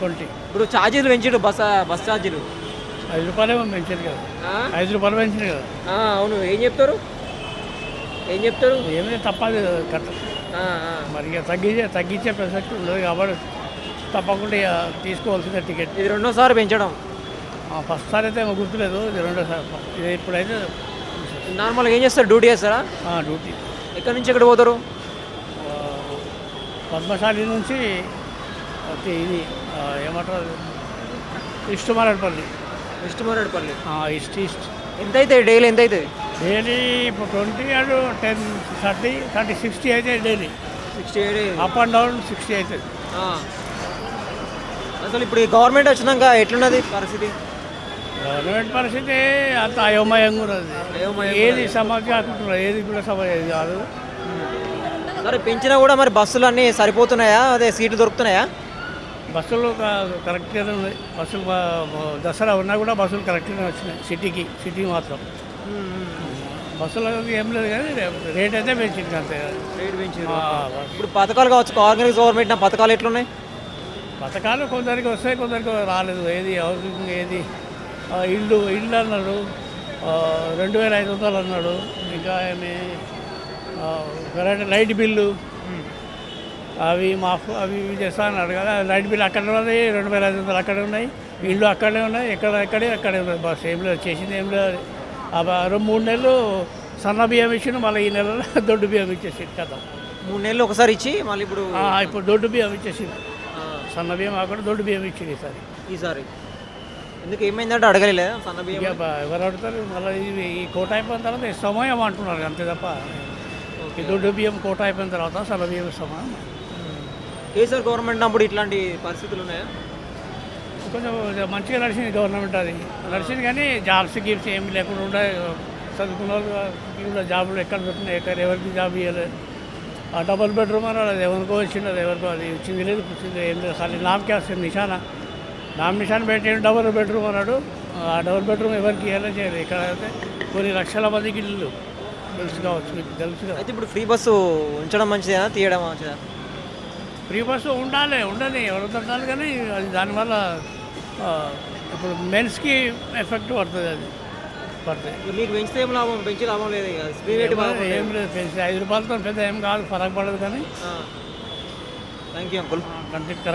20. ఇప్పుడు ఛార్జీలు పెంచాడు బస్ ఛార్జీలు. 5 రూపాయలేమో పెంచారు కదా, ఆ? 5 రూపాయలు పెంచారు కదా. అవును, ఏం చెప్తారు? ఏమైనా తప్పదు కట్ట. ఆ, ఆ. మరి ఇక తగ్గించే ప్రసక్తి ఉండదు కాబట్టి తప్పకుండా ఇక తీసుకోవాల్సిందే టికెట్. ఇది రెండోసారి పెంచడం. ఫస్ట్ సారి అయితే ఏమో గుర్తులేదు, ఇది రెండోసారి. ఇది ఇప్పుడైతే నార్మల్గా ఏం చేస్తారు? డ్యూటీ చేస్తారా? డ్యూటీ. ఎక్కడి నుంచి ఎక్కడ పోతారు? పద్మశాలి నుంచి ఇది ఏమంటారు, ఇష్టమారేడుపల్లి. ఇష్టమరేడుపల్లి. ఈస్ట్. ఎంత అవుతుంది డైలీ? ఎంత అవుతుంది డైలీ ఇప్పుడు 20 అండ్ 10, 30, 30, 60 అయితే డైలీ. 68. అప్ అండ్ డౌన్ 60 అవుతుంది. అసలు ఇప్పుడు ఈ గవర్నమెంట్ వచ్చినాక ఎట్లున్నది పరిస్థితి? గవర్నమెంట్ పరిస్థితి అంత అయోమయంగా ఉన్నది. ఏది సమస్య కాకుంటున్నారు, ఏది కూడా సమస్య కాదు. సరే, పెంచినా కూడా మరి బస్సులు అన్నీ సరిపోతున్నాయా? అదే సీట్లు దొరుకుతున్నాయా? బస్సులు కరెక్ట్గానే ఉన్నాయి. బస్సులు దసరా ఉన్నా కూడా బస్సులు కరెక్ట్గానే వచ్చినాయి సిటీకి మాత్రం. బస్సులు ఏం లేదు కానీ రేట్ అయితే పెంచింది అంతే. రేట్ పెంచి ఇప్పుడు పథకాలు కావచ్చు, ఆర్గనైజ్ గవర్నమెంట్ నా పథకాలు ఎట్లున్నాయి? పథకాలు కొందరికి వస్తాయి, కొందరికి రాలేదు. ఏది హౌసింగ్, ఏది ఇల్లు అన్నాడు, 2500 అన్నాడు. ఇంకా ఏమి కరెంట్ లైట్ బిల్లు అవి మాఫ్ అవి ఇవి చేస్తా అన్నాడు కదా. లైట్ బిల్లు అక్కడే ఉన్నాయి, 2500 అక్కడే ఉన్నాయి, ఇల్లు అక్కడే ఉన్నాయి, అక్కడే ఉన్నాయి. బస్ ఏం లేదు, చేసింది ఏం లేదు. 2-3 నెలలు సన్న బియ్యం ఇచ్చిండు, మళ్ళీ ఈ నెలలో దొడ్డు బియ్యం ఇచ్చేసింది కదా. 3 నెలలు ఒకసారి ఇచ్చి మళ్ళీ ఇప్పుడు దొడ్డు బియ్యం ఇచ్చేసింది. సన్న బియ్యం కాకుండా దొడ్డు బియ్యం ఇచ్చింది ఈసారి. ఎందుకు ఏమైందంటే అడగలేదా సన్న బియ్యం? ఎవరు అడుగుతారు? మళ్ళీ ఈ కోట అయిపోయిన తర్వాత ఇస్తామో ఏమో అంటున్నారు అంతే తప్ప. ఈ దొడ్డు బియ్యం కోట అయిపోయిన తర్వాత సన్న బియ్యం ఇస్తామా? కేసీఆర్ గవర్నమెంట్ అప్పుడు ఇట్లాంటి పరిస్థితులు ఉన్నాయా? కొంచెం మంచిగా నడిచింది గవర్నమెంట్, అది నడిచింది. కానీ జాబ్స్ గిబ్స్ ఏమి లేకుండా ఉండే, చదువుకున్న వాళ్ళు జాబులు ఎక్కడ దొరుకుతున్నాయి, ఎవరికి జాబ్ ఇవ్వలేదు. డబుల్ బెడ్రూమ్ అన్నాడు, అది ఎవరికో వచ్చింది, అది ఎవరికో అది వచ్చింది లేదు, పుచ్చింది ఏం లేదు. ఖాళీ నామకే వస్తుంది నిశాన్ పెట్టి డబుల్ బెడ్రూమ్ అన్నాడు. ఆ డబుల్ బెడ్రూమ్ ఎవరికి ఇవ్వలేదు, చేయలేదు. ఇక్కడ అయితే కొన్ని లక్షల మందికి ఇల్లు తెలుసు కావచ్చు, మీకు తెలుసు. అయితే ఇప్పుడు ఫ్రీ బస్సు ఉంచడం మంచిదేనా, తీయడం మంచిదా? ఫ్రీ బస్సు ఉండని ఎవరు ఉండాలి, కానీ అది దానివల్ల ఇప్పుడు మెన్స్కి ఎఫెక్ట్ పడుతుంది. అది పడుతుంది. మీకు పెంచితే ఏం లాభం? పెంచి లాభం లేదు. ఫ్రీ రేట్ ఏం లేదు, పెంచి 5 రూపాయలతో పెద్ద ఏం కాదు, ఫరక్ పడదు. కానీ థ్యాంక్ యూ అంకుల్. కరెక్ట్.